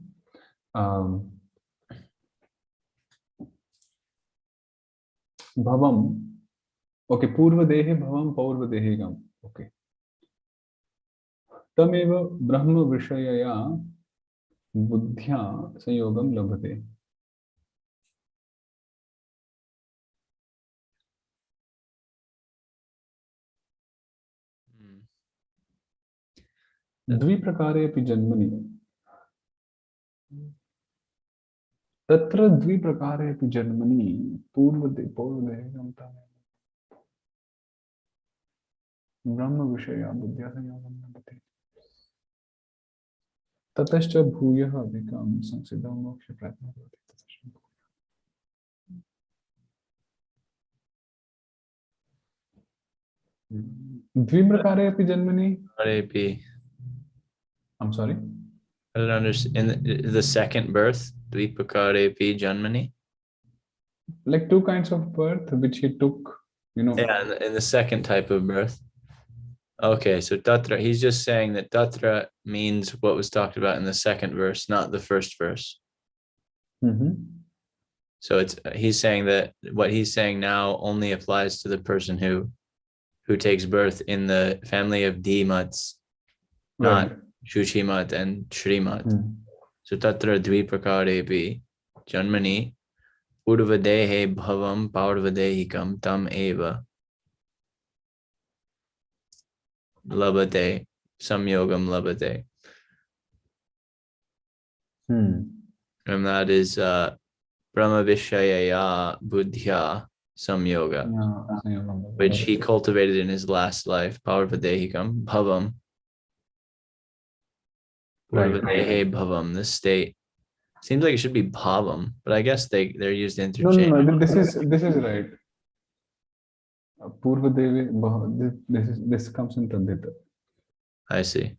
Bhavam. Okay, purva dehe bhavam paurva dehegam. Okay. Tameva brahma vishayaya buddhya sanyogam labhate. द्विप्रकारे अपि जन्मनि तत्र द्विप्रकारे अपि जन्मनि पूर्वदेहं ब्रह्म विषया बुद्ध्या संयोगं लभते ततश्च भूयः अधिकं संसिद्धं मोक्ष प्रयत्नः भवति. द्विप्रकारे अपि जन्मनि. I'm sorry? I don't understand. In the second birth, Dvipakare pi janmani? Like 2 kinds of birth which he took, you know. Yeah, in the second type of birth. Okay, so tatra, he's just saying that tatra means what was talked about in the second verse, not the first verse. So he's saying that what he's saying now only applies to the person who takes birth in the family of Dhimats, not Shuchimat and Shrimat. So tatra dvipakarepi janmani urvadehe bhavam paurvadehikam tam eva labate samyogam labate. And that is Brahma Vishayaya Buddhya Samyoga, which he cultivated in his last life. Paurvadehikam bhavam. Urvadehe bhavam, this state. Seems like it should be bhavam, but I guess they're used interchangeably. No, this is right. Purva Devi, this comes in Tadita. I see.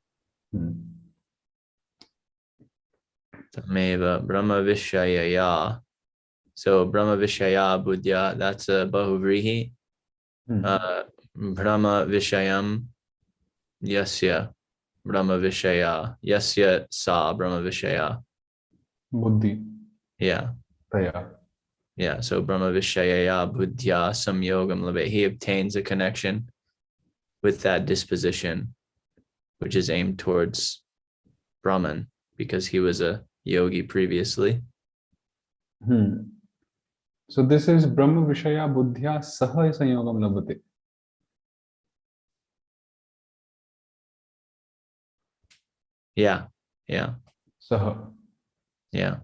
Tameva Brahma Vishayaya. So Brahma Vishaya Buddhya, that's a Bahuvrihi. Brahma Vishayam Yasya Brahma Vishaya Yasya Sa Brahma Vishaya. Buddhi. Yeah. Taya. Yeah. So Brahma Vishaya Buddhya Samyogam Labe. He obtains a connection with that disposition, which is aimed towards Brahman, because he was a yogi previously. So this is Brahma Vishaya Buddhya Saha Sanyogam Labhate. Yeah. Yeah. Saha. Yeah.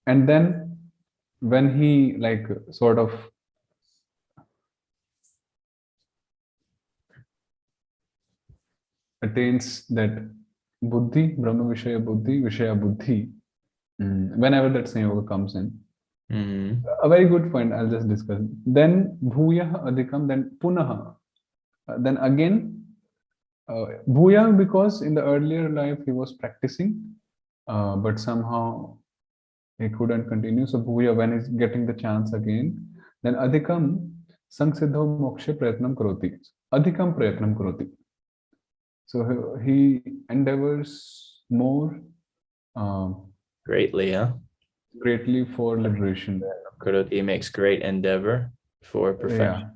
And then when he like sort of attains that Buddhi, Brahma Vishaya Buddhi, Vishaya Buddhi, whenever that Sanyoga comes in. A very good point, I'll just discuss. Then Bhuyah Adhikam, then Punaha. Then again, Bhuyah, because in the earlier life he was practicing, but somehow he couldn't continue. So Bhuya, when he's getting the chance again, then Adhikam Sangsiddho Moksha Prayatnam Karoti. Adhikam Prayatnam Karoti. So he endeavors more Greatly, huh? greatly for liberation. He makes great endeavor for perfection,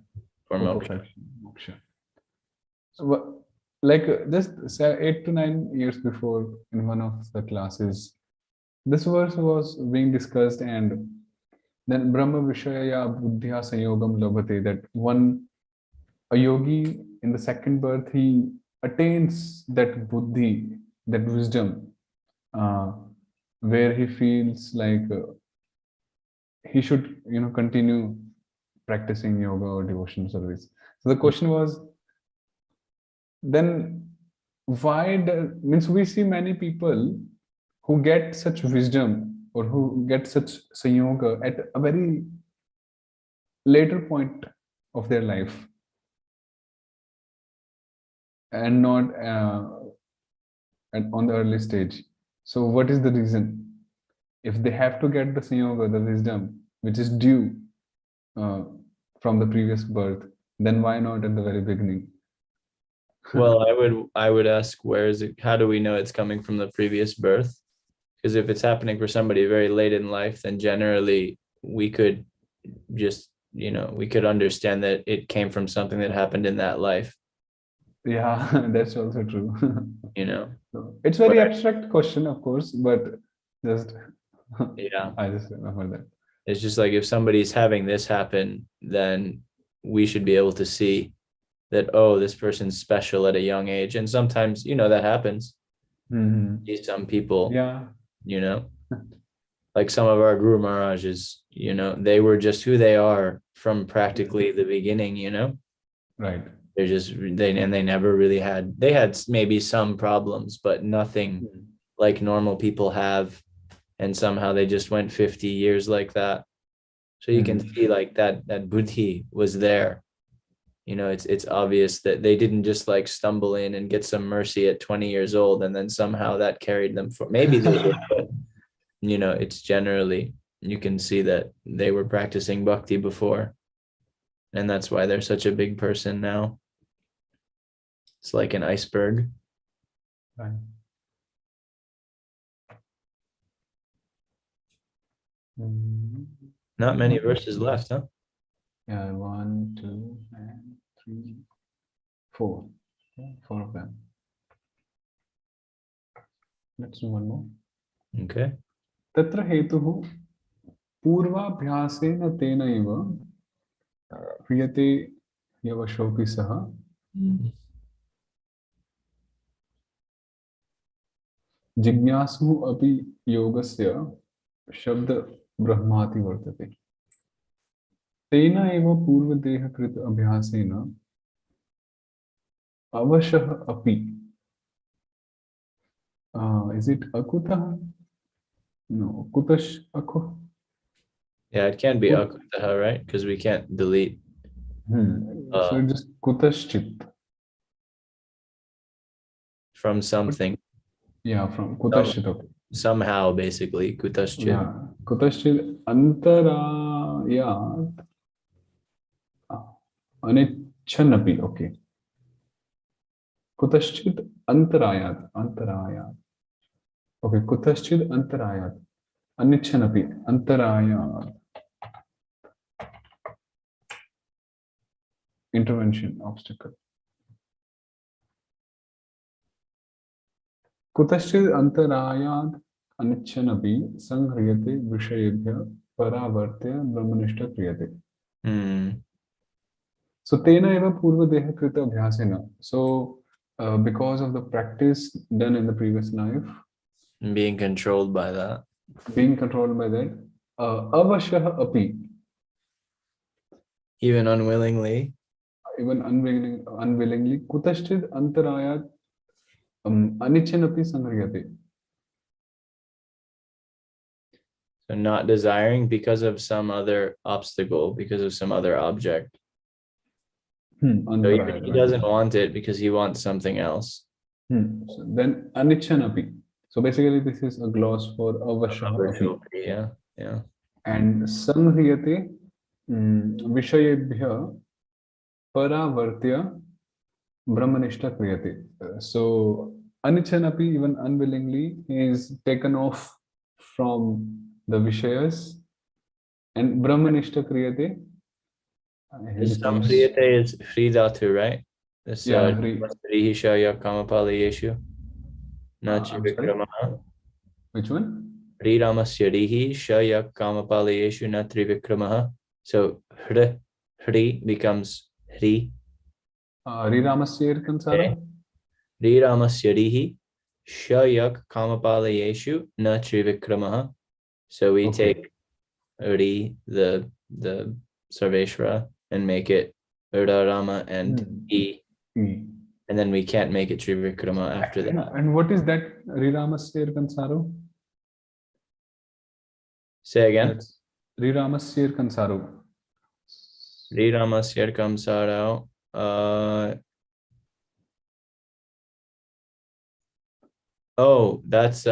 for moksha. Moksha. So, like just 8 to 9 years before, in one of the classes, this verse was being discussed, and then Brahma Vishaya Buddhya Sanyogam Labhate, that a yogi in the second birth, he attains that buddhi, that wisdom, where he feels like he should, continue practicing yoga or devotional service. So the question was, then why means we see many people who get such wisdom or who get such sanyoga at a very later point of their life and not on the early stage. So what is the reason? If they have to get the sanyoga, the wisdom, which is due from the previous birth, then why not at the very beginning? Well, I would ask, where is it? How do we know it's coming from the previous birth? Because if it's happening for somebody very late in life, then generally we could just, we could understand that it came from something that happened in that life. Yeah, that's also true. So it's very abstract question, of course, but just I just remember that. It's just like, if somebody's having this happen, then we should be able to see that, oh, this person's special at a young age. And sometimes, that happens. Some people, like some of our Guru Maharajas, they were just who they are from practically the beginning, Right. They're just, they never really they had maybe some problems, but nothing like normal people have. And somehow they just went 50 years like that. So you can see like that buddhi was there. It's obvious that they didn't just like stumble in and get some mercy at 20 years old, and then somehow that carried them for, maybe they did, but it's generally, you can see that they were practicing bhakti before, and that's why they're such a big person now. It's like an iceberg. Right. Not many verses left, huh? Yeah, 1, 2, and 3, 4. Yeah, 4 of them. Let's do one more. Okay. Tatra hetuhu purvabhyasena tena eva hriyate yavashopi saha jignasu api yogasya shabda brahmati vartate. Tena eva purvadeha krita abhyasena avashah api. Is it akutah? No, kutash akho. Yeah, it can be akutaha, right? Because we can't delete. So just kutaschit. From something. Yeah, from kutaschit. Okay. Somehow, basically, kutaschit. Yeah, kutaschit antarayat Anichanapi, okay. Kutaschid antarayat. Okay, kutaschid antarayat. Anichanapi, antarayat. Intervention, obstacle. Kutaschid antarayat anichanapi sanghriyate vishayebhya paravartya brahmanishta kriyate. So tena eva purva deha krita abhyasena. So because of the practice done in the previous life, Being controlled by that. being controlled by that, avashah api, Even unwillingly. even unwillingly, kutaschid antarayat anichanapi sanghriyate. So not desiring because of some other obstacle, because of some other object. So Antarayat, he right. doesn't want it because he wants something else. So then anichanapi. So basically this is a gloss for avashah api. Yeah, yeah. And samhriyate vishayebhya paravartya brahmanishta kriyate. So anichanapi, even unwillingly, is taken off from the vishayas, and brahmanishta kriyate, he This becomes, samhriyate is Hridhatu, right? This yeah, Rihishaya Kamapaliyeshu. I'm sorry, Natrivikramaha. which one? Ramasya Rihishaya Kamapaliyeshu Natrivikramaha. So Hri becomes Hri. Riramasya kansara. Ramasya Rihi Shayak Kamapalayeshu Natrivikramaha. So we take Ri, the Sarveshvara, and make it Rama and E. And then we can't make it Trivikrama after that. And what is that Riramasya kansaro? Say again. That's Riramasya kansaro. Ramasya Kamsaro. That's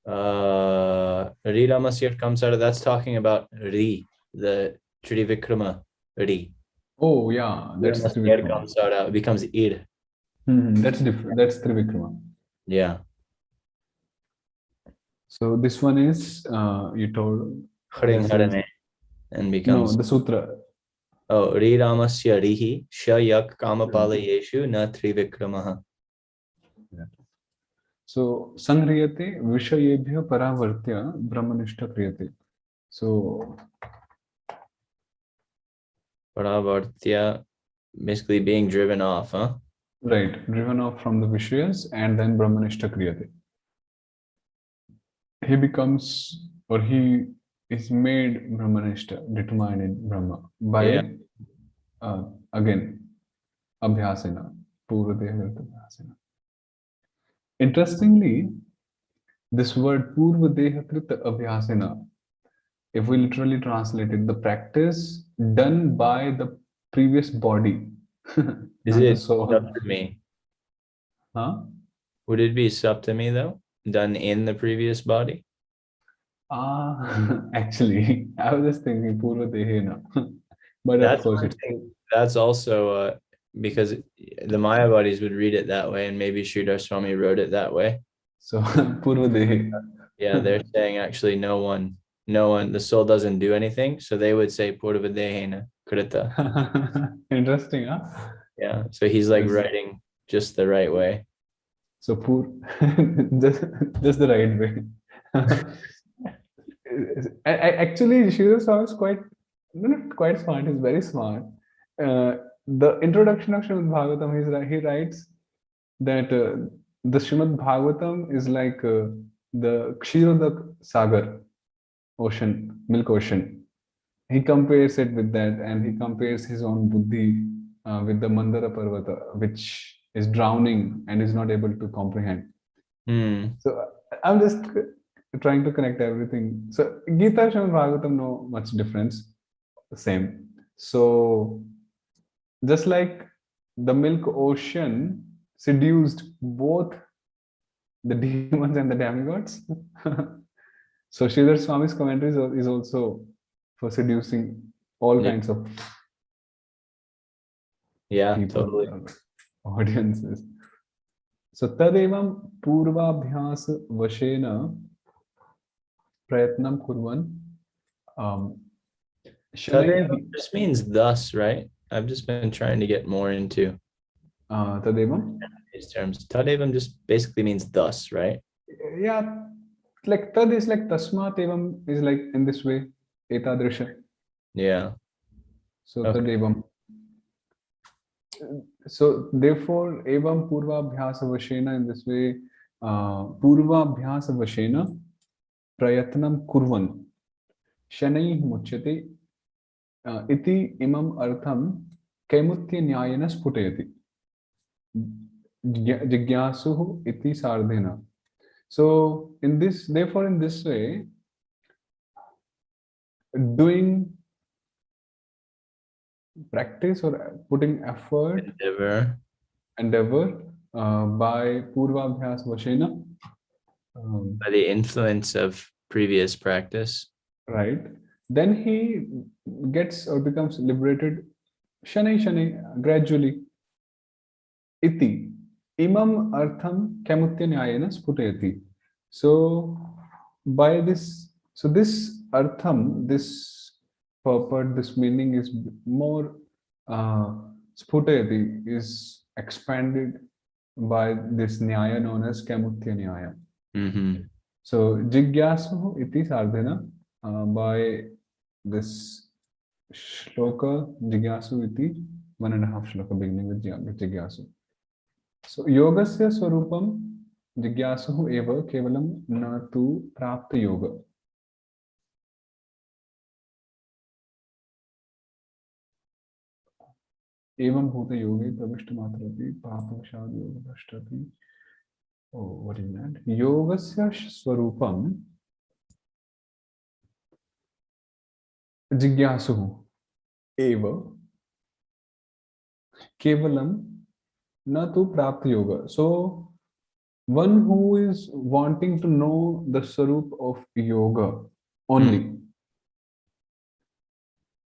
Ramasya Kamsara. That's talking about Ri, the Trivikrama Ri. Oh yeah, that's Trivikrama. Kamsara becomes Ir. That's different. That's Trivikrama. Yeah. So this one is you told. And becomes no, the sutra. Oh, Ramasya Rihi Shayak Kamapalayeshu Na Trivikramaha. So Sangriyate Vishayebhya Paravartya Brahmanishta Kriyate. So Paravartya, basically being driven off, huh? Right, driven off from the Vishayas and then Brahmanishta Kriyate. He becomes, or he is made Brahmanishta, determined in Brahma by again Abhyasena, Purvadeha Abhyasena. Interestingly, this word Purvadeha Krita Abhyasena, if we literally translate it, the practice done by the previous body. Is it Saptami? Huh? Would it be Saptami though? Done in the previous body? Actually, I was just thinking Purva Dehena. But that's of course, that's also because the Mayavadis would read it that way, and maybe Sridhar Swami wrote it that way. So Purva Dehe. Yeah, they're saying actually no one, the soul doesn't do anything. So they would say Purva Dehena Krita. Interesting, huh? Yeah. So he's like writing just the right way. So just the right way. Actually, Sridhar Swami is not quite smart, he's very smart. The introduction of Srimad Bhagavatam, he writes that the Srimad Bhagavatam is like the Kshirodak Sagar, ocean, milk ocean. He compares it with that, and he compares his own buddhi with the Mandara Parvata, which is drowning and is not able to comprehend. So I'm just trying to connect everything. So Gita, Srimad Bhagavatam, no much difference, same. So just like the milk ocean seduced both the demons and the demigods. So Sridhar Swami's commentary is also for seducing all kinds of Yeah, people, totally. audiences. So tadevam purvabhyas vashena prayatnam kurvan Tadevam shanaihi just means thus, right? I've just been trying to get more into tadevam. these terms. Tadevam just basically means thus, right? Yeah, like tad is like tasmat evam is like in this way etadrisha. Yeah. So Okay. tadevam. So therefore evam purvabhyasa vashena in this way purvabhyasa vashena prayatnam kurvan shanaihi muchyate iti imam artham kaimutya nyayena sputayati jigyasuhu iti sardhena. So in this, therefore in this way, doing practice or putting effort, endeavor by purvabhyas vashena, By the influence of previous practice. right? Then he gets or becomes liberated shanai gradually. Iti imam artham kamutya nyayena sputayati. So by this, so this artham, this purport, this meaning is more sputayati, is expanded by this nyaya known as kamutya nyaya. Mm-hmm. So jigyasu iti sardhana by this shloka jigyasu iti 1.5 shloka beginning with jigyasu. So yogasya swarupam jigyasuhu eva kevalam na tu prapta yoga. Evam bhuta yoge pravishta matrapi papavashad yoga bhashtapi. Oh, what is that? Yogasya swarupam jigyasuhu eva kevalam na tu prapta yoga. So one who is wanting to know the swarup of yoga only,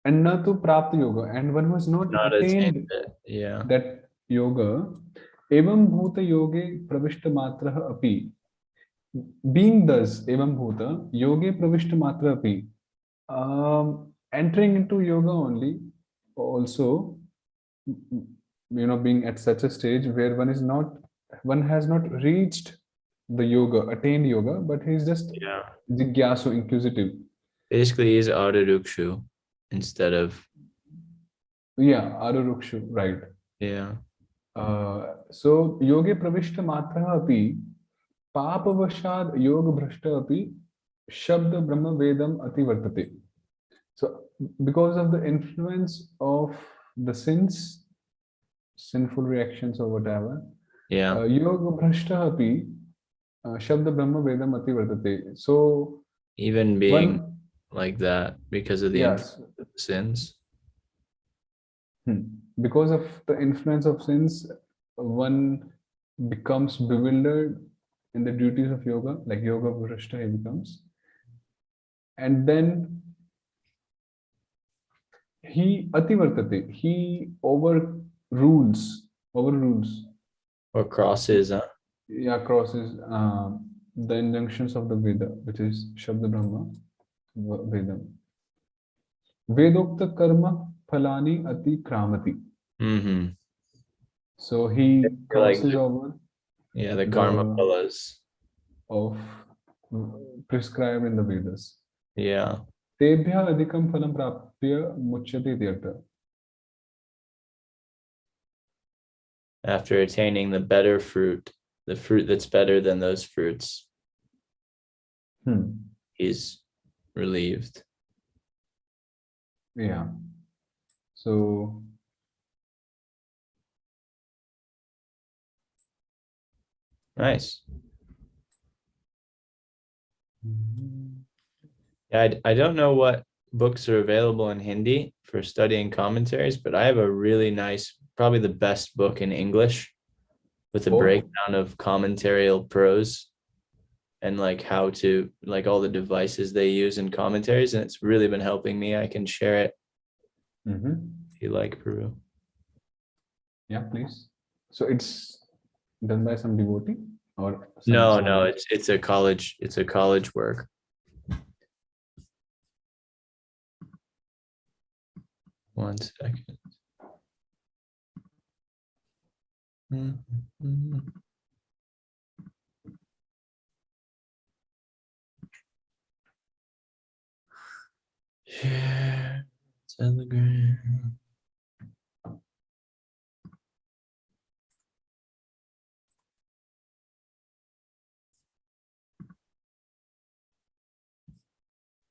and na tu prapta yoga, and one who has not Not attained attained it. Yeah. that yoga, evam bhuta yoge pravishta matrah api. Being thus, evam bhuta yoge pravishta matra api. Entering into yoga only, also, being at such a stage where one has not reached the yoga, attained yoga, but he's just Yeah. jigyasu, inquisitive. Basically, he's Adarukshu instead of. Yeah, arurukshu, right. Yeah. So yoge pravishta matra api papavashad yoga bhrashta api shabda brahma vedam ati vartate. So because of the influence of the sins, sinful reactions or whatever, Yeah. yoga bhrashta api shabda brahma vedam ati vartate. So Even being one, like that because of the yes, sins. because of the influence of sins, one becomes bewildered in the duties of yoga, like yoga bhrashta he becomes, and then he ativartate, he overrules, Or crosses, huh? yeah, crosses the injunctions of the Veda, which is Shabda Brahma Vedam. Vedokta karma phalani ati kramati. Mm-hmm. So he Like crosses over yeah, the karma the phalas. of prescribed in the Vedas. Yeah. Tebhya adhikam phalam prapya muchyate ityartha. After attaining the better fruit, the fruit that's better than those fruits, he's relieved. Yeah. So Nice. Yeah, I don't know what books are available in Hindi for studying commentaries, but I have a really nice, probably the best book in English with a breakdown of commentarial prose and like how to, like all the devices they use in commentaries. And it's really been helping me. I can share it if you like, Peru. Yeah, please. So it's done by some devotee or some No, sadhu? it's a college work. One second. Share Telegram.